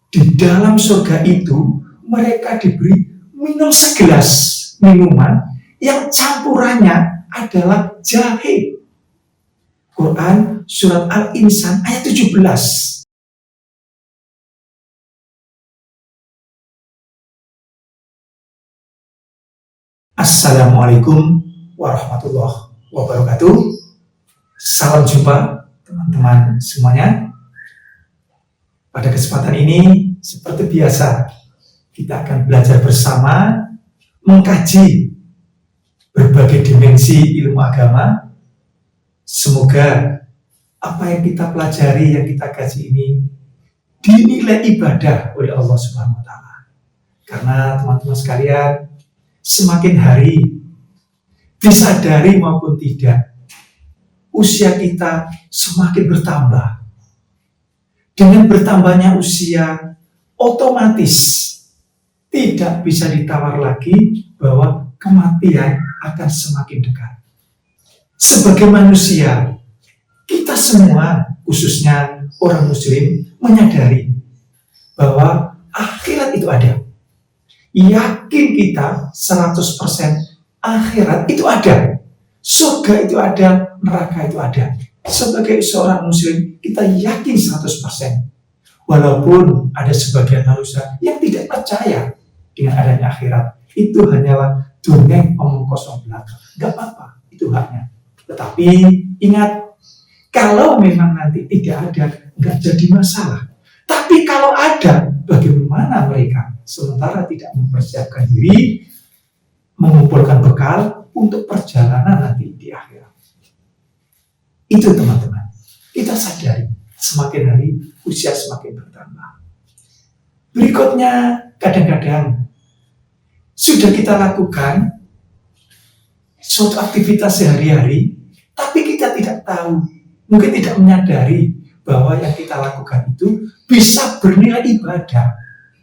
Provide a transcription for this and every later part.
Di dalam surga itu mereka diberi minum segelas minuman yang campurannya adalah jahe. Quran surat Al-Insan ayat 17. Assalamualaikum warahmatullahi wabarakatuh. Salam jumpa teman-teman semuanya. Pada kesempatan ini, seperti biasa, kita akan belajar bersama mengkaji berbagai dimensi ilmu agama. Semoga apa yang kita pelajari, yang kita kaji ini dinilai ibadah oleh Allah Subhanahu wa Ta'ala. Karena teman-teman sekalian, semakin hari, disadari maupun tidak, usia kita semakin bertambah. Dengan bertambahnya usia, otomatis tidak bisa ditawar lagi bahwa kematian akan semakin dekat. Sebagai manusia, kita semua, khususnya orang muslim, menyadari bahwa akhirat itu ada. Yakin kita 100% akhirat itu ada. Surga itu ada, neraka itu ada. Sebagai seorang muslim, kita yakin 100%. Walaupun ada sebagian manusia yang tidak percaya dengan adanya akhirat. Itu hanyalah dongeng omong kosong belaka. Gak apa-apa, itu haknya. Tetapi ingat, kalau memang nanti tidak ada, gak jadi masalah. Tapi kalau ada, bagaimana mereka sementara tidak mempersiapkan diri, mengumpulkan bekal untuk perjalanan nanti di akhirat. Itu teman-teman, kita sadari semakin hari usia semakin bertambah. Berikutnya, kadang-kadang sudah kita lakukan suatu aktivitas sehari-hari, tapi kita tidak tahu, mungkin tidak menyadari bahwa yang kita lakukan itu bisa bernilai ibadah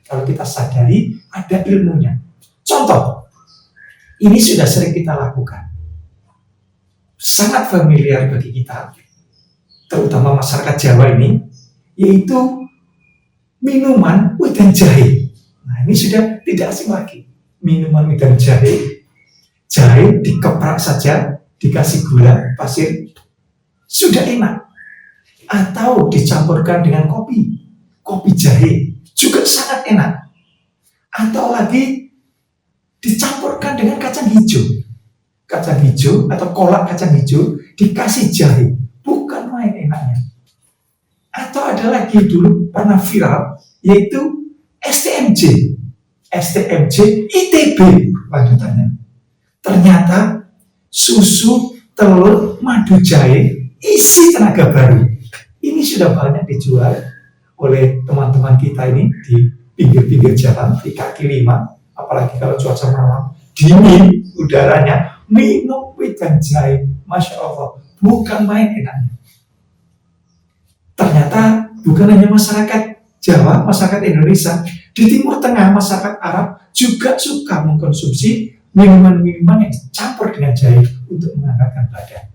kalau kita sadari ada ilmunya. Contoh, ini sudah sering kita lakukan, sangat familiar bagi kita, terutama masyarakat Jawa ini, yaitu minuman wedang jahe. Nah, ini sudah tidak asing lagi. Minuman wedang jahe, jahe dikeprak saja, dikasih gula, pasir, sudah enak. Atau dicampurkan dengan kopi jahe, juga sangat enak. Atau lagi dicampurkan dengan kacang hijau atau kolak kacang hijau, dikasih jahe, bukan main enaknya. Atau ada lagi dulu pernah viral, yaitu STMJ ITB lanjutannya. Ternyata susu, telur, madu jahe, isi tenaga baru. Ini sudah banyak dijual oleh teman-teman kita ini di pinggir-pinggir jalan, di kaki lima. Apalagi kalau cuaca malam, dingin udaranya, minum wedang jahe, Masya Allah, bukan main enaknya. Ternyata bukan hanya masyarakat Jawa, masyarakat Indonesia, di Timur Tengah, masyarakat Arab juga suka mengkonsumsi minuman-minuman yang dicampur dengan jahe untuk menghangatkan badan.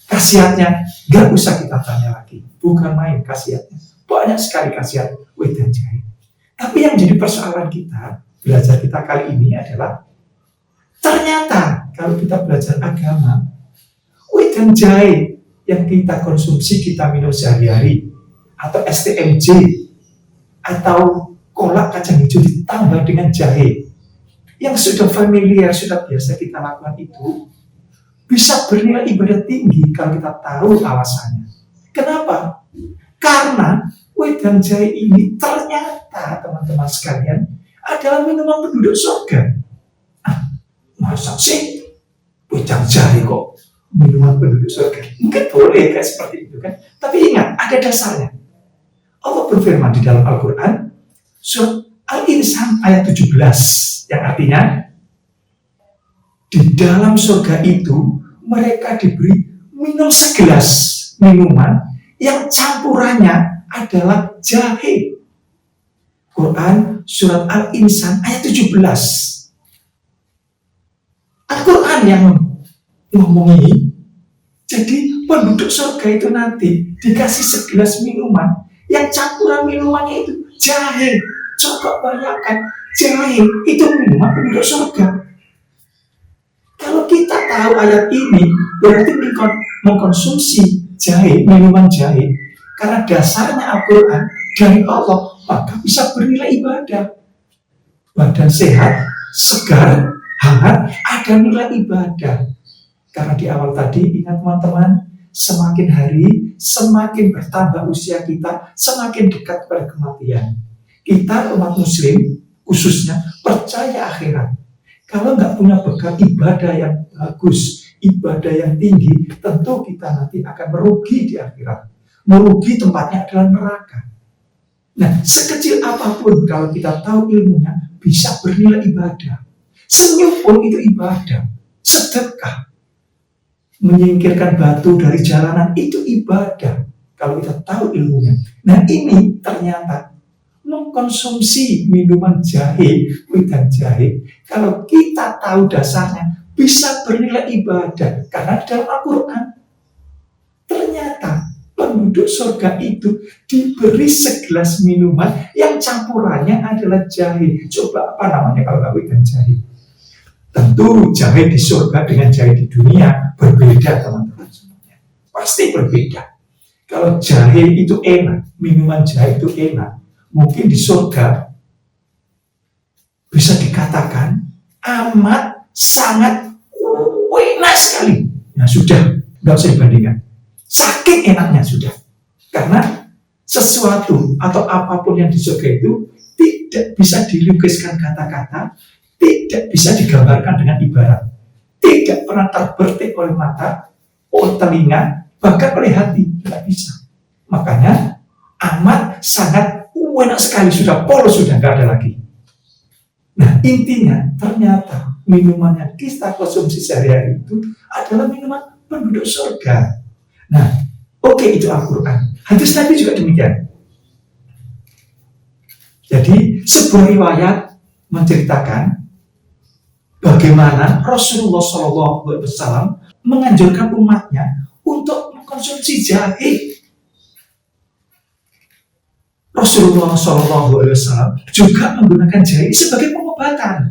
Khasiatnya gak usah kita tanya lagi, bukan main khasiatnya, banyak sekali khasiat wedang jahe. Tapi yang jadi persoalan kita, belajar kita kali ini adalah, ternyata kalau kita belajar agama, wedang jahe yang kita konsumsi, kita minum sehari-hari, atau STMJ, atau kolak kacang hijau ditambah dengan jahe, yang sudah familiar, sudah biasa kita lakukan itu, bisa bernilai ibadah tinggi kalau kita tahu alasannya. Kenapa? Karena wedang jahe ini ternyata, teman-teman sekalian, adalah minuman penduduk surga. Masa sih wedang jahe kok minuman penduduk surga? Mungkin boleh kayak seperti itu kan. Tapi ingat, ada dasarnya. Allah berfirman di dalam Al-Quran, surat Al-Insan ayat 17, yang artinya, di dalam surga itu mereka diberi minum segelas minuman yang campurannya adalah jahe. Quran surat Al-Insan ayat 17. Al-Quran yang ngomong ini. Jadi penduduk surga itu nanti dikasih segelas minuman yang campuran minumannya itu jahe. Coba bayangkan, jahe itu minuman penduduk surga. Kalau kita tahu ayat ini, berarti mengkonsumsi jahe, minuman jahe, karena dasarnya Al-Quran dari Allah, maka bisa bernilai ibadah. Badan sehat, segar, hangat, ada nilai ibadah. Karena di awal tadi, ingat teman-teman, semakin hari, semakin bertambah usia kita, semakin dekat pada kematian. Kita umat muslim, khususnya, percaya akhirat. Kalau nggak punya bekal ibadah yang bagus, ibadah yang tinggi, tentu kita nanti akan merugi di akhirat. Merugi tempatnya adalah neraka. Nah, sekecil apapun kalau kita tahu ilmunya, bisa bernilai ibadah. Senyum pun itu ibadah. Sedekah, menyingkirkan batu dari jalanan, itu ibadah. Kalau kita tahu ilmunya. Nah, ini ternyata mengkonsumsi minuman jahe, wedang jahe, kalau kita tahu dasarnya, bisa bernilai ibadah. Karena dalam Al-Quran, ternyata penduduk surga itu diberi segelas minuman yang campurannya adalah jahe. Coba apa namanya kalau nggak wedang jahe? Tentu jahe di surga dengan jahe di dunia berbeda, teman-teman semuanya. Pasti berbeda. Kalau jahe itu enak, minuman jahe itu enak, mungkin di surga bisa dikatakan amat sangat enak sekali. Nah sudah, nggak usah dibandingkan. Saking enaknya sudah. Karena sesuatu atau apapun yang di surga itu tidak bisa dilukiskan kata-kata, tidak bisa digambarkan dengan ibarat, tidak pernah terbertik oleh mata, oleh telinga, bahkan oleh hati, tidak bisa. Makanya amat sangat enak sekali, sudah polos, sudah nggak ada lagi. Nah intinya ternyata minuman yang kita konsumsi sehari-hari itu adalah minuman penduduk surga. Nah oke, itu Al-Quran. Hadis Nabi juga demikian. Jadi sebuah riwayat menceritakan bagaimana Rasulullah SAW menganjurkan umatnya untuk mengkonsumsi jahe. Rasulullah SAW juga menggunakan jahe sebagai pengobatan.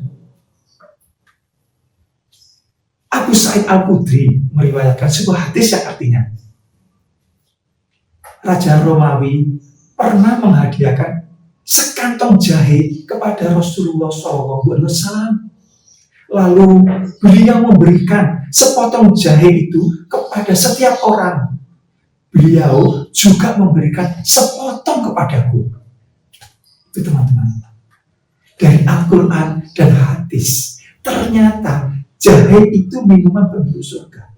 Abu Sa'id Al-Khudri meriwayatkan sebuah hadis yang artinya, Raja Romawi pernah menghadiahkan sekantong jahe kepada Rasulullah SAW. Lalu beliau memberikan sepotong jahe itu kepada setiap orang. Beliau juga memberikan sepotong kepadaku. Itu teman-teman. Dari Al-Quran dan hadis, ternyata jahe itu minuman penduduk surga.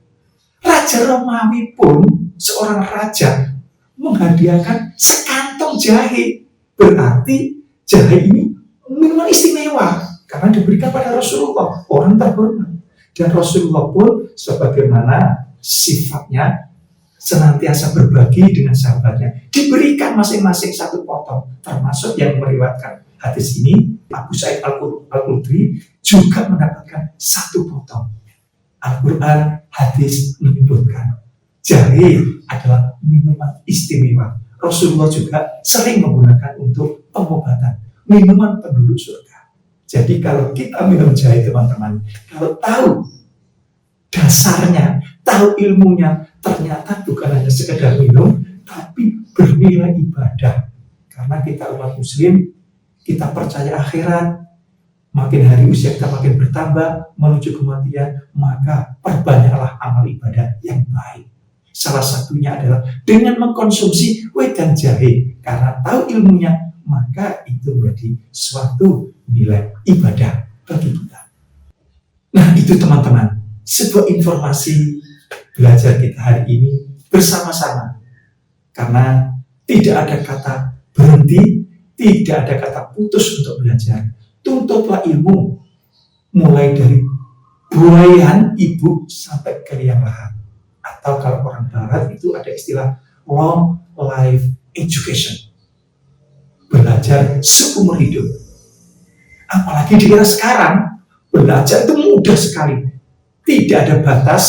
Raja Romawi pun, seorang raja, menghadiahkan sekantong jahe. Berarti jahe ini minuman istimewa karena diberikan pada Rasulullah, orang terhormat. Dan Rasulullah pun sebagaimana sifatnya senantiasa berbagi dengan sahabatnya, diberikan masing-masing satu potong. Termasuk yang meriwayatkan hadis ini, Abu Sa'id Al-Khudri juga mendapatkan satu potong. Al-Quran, hadis menyebutkan jahe adalah minuman istimewa. Rasulullah juga sering menggunakan untuk pengobatan, minuman penduduk surga. Jadi kalau kita minum jahe, teman-teman, kalau tahu dasarnya, tahu ilmunya, ternyata bukan hanya sekedar minum, tapi bernilai ibadah. Karena kita umat muslim, kita percaya akhirat, makin hari usia kita makin bertambah menuju kematian, maka perbanyaklah amal ibadah yang baik. Salah satunya adalah dengan mengkonsumsi wedang jahe. Karena tahu ilmunya, maka itu menjadi suatu nilai ibadah bagi kita. Nah itu teman-teman, sebuah informasi belajar kita hari ini bersama-sama. Karena tidak ada kata berhenti, tidak ada kata putus untuk belajar. Tuntutlah ilmu, mulai dari buayan ibu sampai ke liang lahat. Atau kalau orang barat itu ada istilah long life education, belajar seumur hidup. Apalagi di era sekarang, belajar itu mudah sekali, tidak ada batas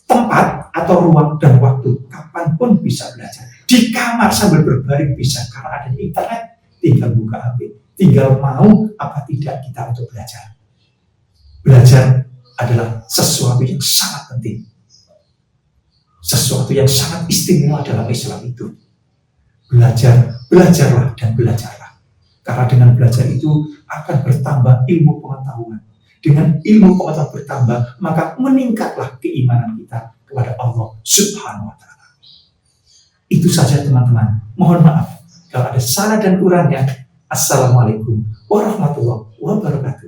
tempat atau ruang dan waktu, kapanpun bisa belajar. Di kamar sambil berbaring bisa, karena adanya internet, tinggal buka HP, tinggal mau apa tidak kita untuk belajar. Belajar adalah sesuatu yang sangat penting, sesuatu yang sangat istimewa dalam Islam itu. Belajarlah dan belajarlah. Karena dengan belajar itu akan bertambah ilmu pengetahuan. Dengan ilmu pengetahuan bertambah, maka meningkatlah keimanan kita kepada Allah Subhanahu wa Ta'ala. Itu saja teman-teman. Mohon maaf kalau ada salah dan kurangnya. Assalamualaikum warahmatullahi wabarakatuh.